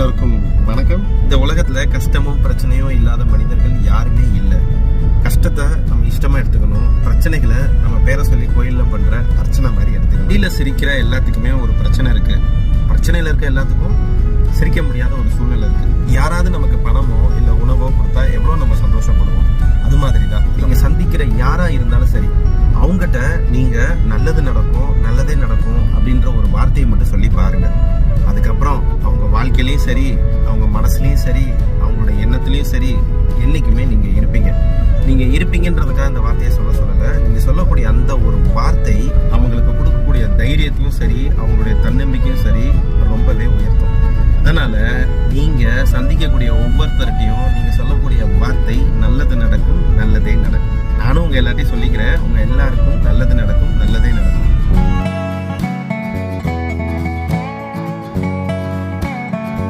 எல்லோருக்கும் வணக்கம். இந்த உலகத்துல கஷ்டமும் பிரச்சனையும் இல்லாத மனிதர்கள் யாருமே இல்லை. கஷ்டத்தை நம்ம இஷ்டமா எடுத்துக்கணும். பிரச்சனைகளை நம்ம பேரை சொல்லி கோயில்ல பண்ற அர்ச்சனை மாதிரி எடுத்துக்கணும். வெளியில சிரிக்கிற எல்லாத்துக்குமே ஒரு பிரச்சனை இருக்கு. பிரச்சனையில இருக்க எல்லாத்துக்கும் சிரிக்க முடியாத ஒரு சூழ்நிலை இருக்கு. யாராவது நமக்கு பணமோ இல்ல உணவோ கொடுத்தா எவ்வளவு நம்ம சந்தோஷப்படுவோம். அது மாதிரி தான் நீங்க சந்திக்கிற யாரா இருந்தாலும் சரி, அவங்ககிட்ட நீங்க நல்லது நடக்கும், நல்லதே நடக்கும் அப்படின்ற ஒரு வார்த்தையை மட்டும் சொல்லி பாருங்க. அதுக்கப்புறம் அவங்க வாழ்க்கையிலையும் சரி, அவங்க மனசுலையும் சரி, அவங்களோட எண்ணத்துலையும் சரி, என்னைக்குமே நீங்க இருப்பீங்க. நீங்க இருப்பீங்கன்றதுக்காக அந்த வார்த்தையை சொல்லல. நீங்க சொல்லக்கூடிய அந்த ஒரு வார்த்தை அவங்களுக்கு கொடுக்கக்கூடிய தைரியத்தையும் சரி, அவங்களுடைய தன்னம்பிக்கையும் சரி ரொம்பவே உயர்த்தும். அதனால நீங்க சந்திக்கக்கூடிய ஒவ்வொருத்தர்கிட்டையும் நீங்க சொல்லக்கூடிய வார்த்தை நல்லது நடக்கும், நல்லதே நடக்கும். நானும் உங்க எல்லாத்தையும் சொல்லிக்கிறேன், உங்க எல்லாருக்கும் நல்லது நடக்கும், நல்லதே நடக்கும்.